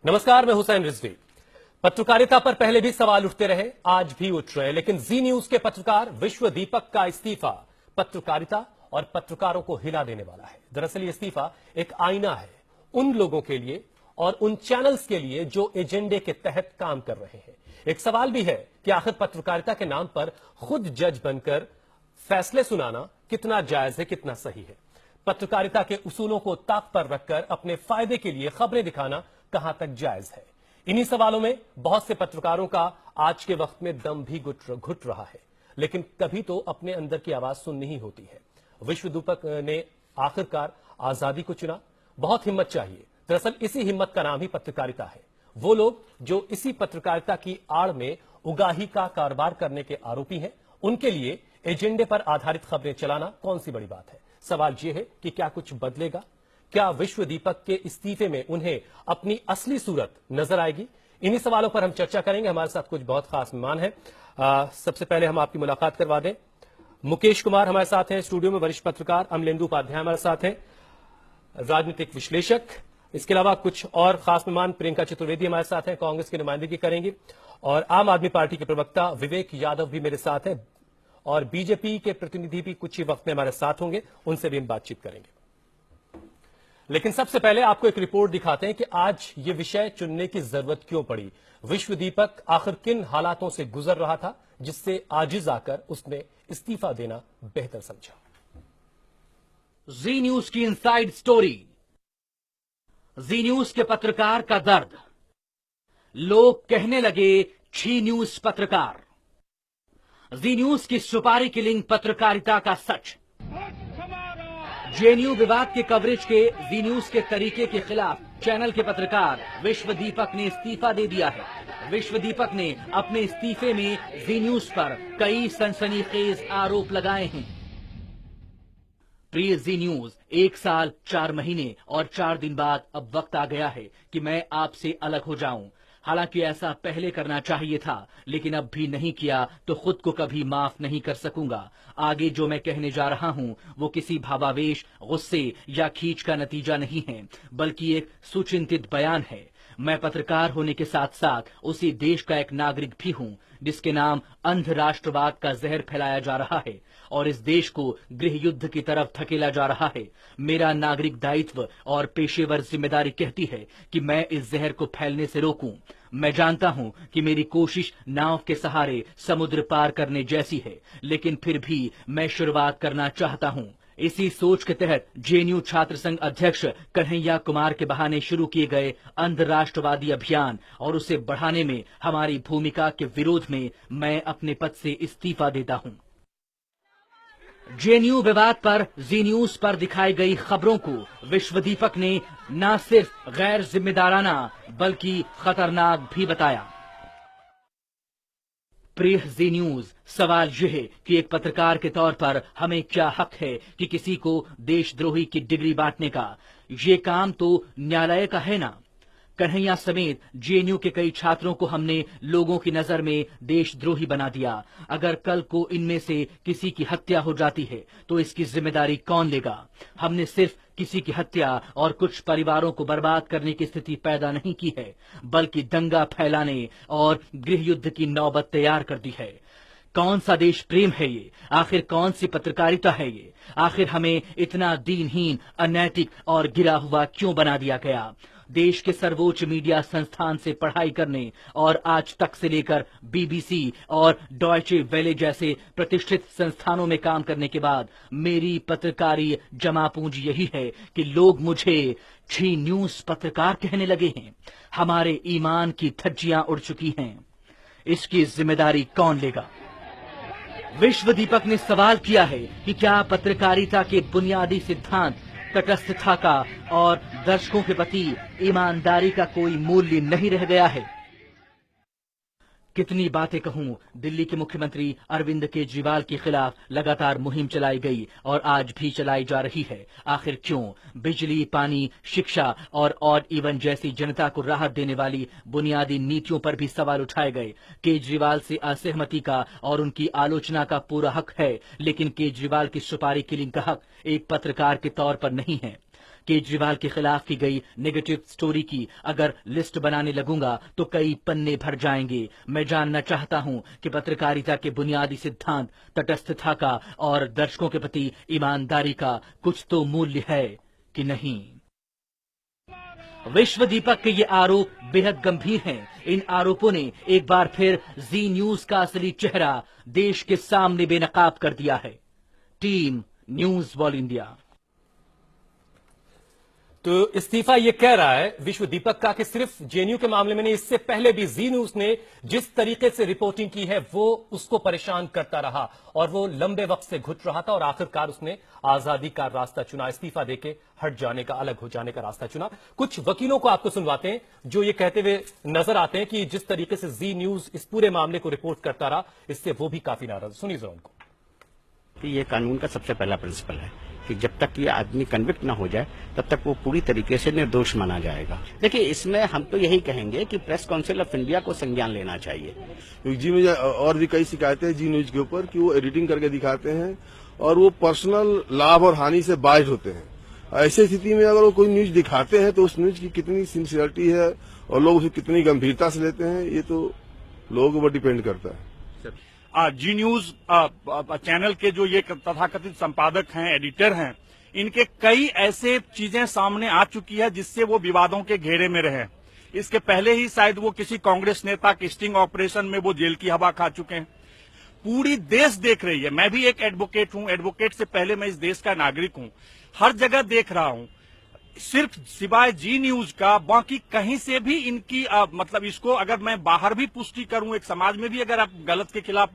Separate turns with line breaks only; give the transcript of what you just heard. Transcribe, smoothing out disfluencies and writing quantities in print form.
नमस्कार, मैं हुसैन रिजवी। पत्रकारिता पर पहले भी सवाल उठते रहे, आज भी उठ रहे, लेकिन जी न्यूज के पत्रकार विश्व दीपक का इस्तीफा पत्रकारिता और पत्रकारों को हिला देने वाला है। दरअसल ये इस्तीफा एक आईना है उन लोगों के लिए और उन चैनल्स के लिए जो एजेंडे के तहत काम कर रहे हैं। एक सवाल भी है कि आखिर पत्रकारिता के नाम पर खुद जज बनकर फैसले सुनाना कितना जायज है, कितना सही है। पत्रकारिता के उसूलों को ताक पर रखकर अपने फायदे के लिए खबरें दिखाना कहां तक जायज है। इन्हीं सवालों में बहुत से पत्रकारों का आज के वक्त में दम भी घुट रहा है, लेकिन कभी तो अपने अंदर की आवाज सुननी ही होती है। विश्व दीपक ने आखिरकार आजादी को चुना। बहुत हिम्मत चाहिए। दरअसल इसी हिम्मत का नाम ही पत्रकारिता है। वो लोग जो इसी पत्रकारिता की आड़ में उगाही का कारोबार करने के आरोपी हैं, उनके लिए एजेंडे पर आधारित खबरें चलाना कौन सी बड़ी बात है। सवाल यह है कि क्या कुछ बदलेगा? क्या विश्व दीपक के इस्तीफे में उन्हें अपनी असली सूरत नजर आएगी? इन्हीं सवालों पर हम चर्चा करेंगे। हमारे साथ कुछ बहुत खास मेहमान हैं। सबसे पहले हम आपकी मुलाकात करवा दें। मुकेश कुमार हमारे साथ हैं स्टूडियो में, वरिष्ठ पत्रकार। अमलेंदु उपाध्याय हमारे साथ हैं, राजनीतिक विश्लेषक। इसके अलावा कुछ और खास मेहमान, प्रियंका चतुर्वेदी हमारे साथ हैं, कांग्रेस की नुमाइंदगी करेंगी, और आम आदमी पार्टी के प्रवक्ता विवेक यादव भी मेरे साथ हैं, और बीजेपी के प्रतिनिधि भी कुछ ही वक्त में हमारे साथ होंगे, उनसे भी हम बातचीत करेंगे। लेकिन सबसे पहले आपको एक रिपोर्ट दिखाते हैं कि आज ये विषय चुनने की जरूरत क्यों पड़ी। विश्व दीपक आखिर किन हालातों से गुजर रहा था जिससे आजिज आकर उसने इस्तीफा देना बेहतर समझा।
जी न्यूज की इनसाइड स्टोरी, जी न्यूज के पत्रकार का दर्द। लोग कहने लगे छी न्यूज पत्रकार। जी न्यूज की सुपारी किलिंग पत्रकारिता का सच। जेएनयू विवाद के कवरेज के जी न्यूज के तरीके के खिलाफ चैनल के पत्रकार विश्व दीपक ने इस्तीफा दे दिया है। विश्व दीपक ने अपने इस्तीफे में जी न्यूज पर कई सनसनीखेज आरोप लगाए हैं। प्रिय जी न्यूज, 1 साल 4 महीने और 4 दिन बाद अब वक्त आ गया है कि मैं आपसे अलग हो जाऊं। हालांकि ऐसा पहले करना चाहिए था, लेकिन अब भी नहीं किया तो खुद को कभी माफ नहीं कर सकूंगा। आगे जो मैं कहने जा रहा हूं वो किसी भावावेश, गुस्से या खींच का नतीजा नहीं है, बल्कि एक सुचिंतित बयान है। मैं पत्रकार होने के साथ साथ उसी देश का एक नागरिक भी हूं जिसके नाम अंध राष्ट्रवाद का जहर फैलाया जा रहा है और इस देश को गृह युद्ध की तरफ धकेला जा रहा है। मेरा नागरिक दायित्व और पेशेवर जिम्मेदारी कहती है कि मैं इस जहर को फैलने से रोकूं। मैं जानता हूं कि मेरी कोशिश नाव के सहारे समुद्र पार करने जैसी है, लेकिन फिर भी मैं शुरुआत करना चाहता हूं। इसी सोच के तहत जेएनयू छात्र संघ अध्यक्ष कन्हैया कुमार के बहाने शुरू किए गए अंध राष्ट्रवादी अभियान और उसे बढ़ाने में हमारी भूमिका के विरोध में मैं अपने पद से इस्तीफा देता हूं। जेएनयू विवाद पर जी न्यूज पर दिखाई गई खबरों को विश्व दीपक ने न सिर्फ गैर जिम्मेदाराना बल्कि खतरनाक भी बताया। प्रिय जी न्यूज, सवाल यह है कि एक पत्रकार के तौर पर हमें क्या हक है कि किसी को देशद्रोही की डिग्री बांटने का? ये काम तो न्यायालय का है ना। कन्हैया समेत जेएनयू के कई छात्रों को हमने लोगों की नजर में देशद्रोही बना दिया। अगर कल को इनमें से किसी की हत्या हो जाती है तो इसकी जिम्मेदारी कौन लेगा? हमने सिर्फ किसी की हत्या और कुछ परिवारों को बर्बाद करने की स्थिति पैदा नहीं की है, बल्कि दंगा फैलाने और गृह युद्ध की नौबत तैयार कर दी है। कौन सा देश प्रेम है ये? आखिर कौन सी पत्रकारिता है ये? आखिर हमें इतना दीनहीन, अनैतिक और गिरा हुआ क्यों बना दिया गया? देश के सर्वोच्च मीडिया संस्थान से पढ़ाई करने और आज तक से लेकर बीबीसी और डॉयचे वेले जैसे प्रतिष्ठित संस्थानों में काम करने के बाद मेरी पत्रकारी जमा पूंजी यही है कि लोग मुझे छी न्यूज पत्रकार कहने लगे हैं। हमारे ईमान की धज्जियां उड़ चुकी हैं। इसकी जिम्मेदारी कौन लेगा? विश्व दीपक ने सवाल किया है कि क्या पत्रकारिता के बुनियादी सिद्धांत तटस्थता का और दर्शकों के प्रति ईमानदारी का कोई मूल्य नहीं रह गया है? कितनी बातें कहूं, दिल्ली के मुख्यमंत्री अरविंद केजरीवाल के खिलाफ लगातार मुहिम चलाई गई और आज भी चलाई जा रही है। आखिर क्यों? बिजली, पानी, शिक्षा और ऑड इवन जैसी जनता को राहत देने वाली बुनियादी नीतियों पर भी सवाल उठाए गए। केजरीवाल से असहमति का और उनकी आलोचना का पूरा हक है, लेकिन केजरीवाल की सुपारी किलिंग का हक एक पत्रकार के तौर पर नहीं है। केजरीवाल के खिलाफ की गई नेगेटिव स्टोरी की अगर लिस्ट बनाने लगूंगा तो कई पन्ने भर जाएंगे। मैं जानना चाहता हूं कि पत्रकारिता के बुनियादी सिद्धांत तटस्थता का और दर्शकों के प्रति ईमानदारी का कुछ तो मूल्य है कि नहीं। विश्व दीपक के ये आरोप बेहद गंभीर हैं। इन आरोपों ने एक बार फिर जी न्यूज का असली चेहरा देश के सामने बेनकाब कर दिया है। Team news wall India.
तो इस्तीफा ये कह रहा है विश्व दीपक का कि सिर्फ जेएनयू के मामले में नहीं, इससे पहले भी जी न्यूज ने जिस तरीके से रिपोर्टिंग की है वो उसको परेशान करता रहा और वो लंबे वक्त से घुट रहा था और आखिरकार उसने आजादी का रास्ता चुना, इस्तीफा देके हट जाने का, अलग हो जाने का रास्ता चुना। कुछ वकीलों को आपको सुनवाते हैं जो ये कहते हुए नजर आते हैं कि जिस तरीके से जी न्यूज इस पूरे मामले को रिपोर्ट करता रहा, इससे वो भी काफी नाराज। सुनिए जरा उनको।
ये कानून का सबसे पहला प्रिंसिपल है कि जब तक ये आदमी कन्विक्ट ना हो जाए तब तक वो पूरी तरीके से निर्दोष माना जाएगा। देखिए, इसमें हम तो यही कहेंगे कि प्रेस काउंसिल ऑफ इंडिया को संज्ञान लेना चाहिए।
जी न्यूज और भी कई शिकायतें हैं जी न्यूज के ऊपर कि वो एडिटिंग करके दिखाते हैं और वो पर्सनल लाभ और हानि से बाइट होते हैं। ऐसी स्थिति में अगर वो कोई न्यूज दिखाते हैं तो उस न्यूज की कितनी सिंसियरिटी है और लोग उसे कितनी गंभीरता से लेते हैं, ये तो लोगों के ऊपर डिपेंड करता है।
जी न्यूज चैनल के जो ये तथाकथित संपादक हैं, एडिटर हैं, इनके कई ऐसे चीजें सामने आ चुकी है जिससे वो विवादों के घेरे में रहे। इसके पहले ही शायद वो किसी कांग्रेस नेता के स्टिंग ऑपरेशन में वो जेल की हवा खा चुके हैं। पूरी देश देख रही है। मैं भी एक एडवोकेट हूं, एडवोकेट से पहले मैं इस देश का नागरिक हूं। हर जगह देख रहा हूं, सिर्फ सिवाय जी न्यूज का बाकी कहीं से भी इनकी मतलब इसको अगर मैं बाहर भी पुष्टि करूं, एक समाज में भी अगर आप गलत के खिलाफ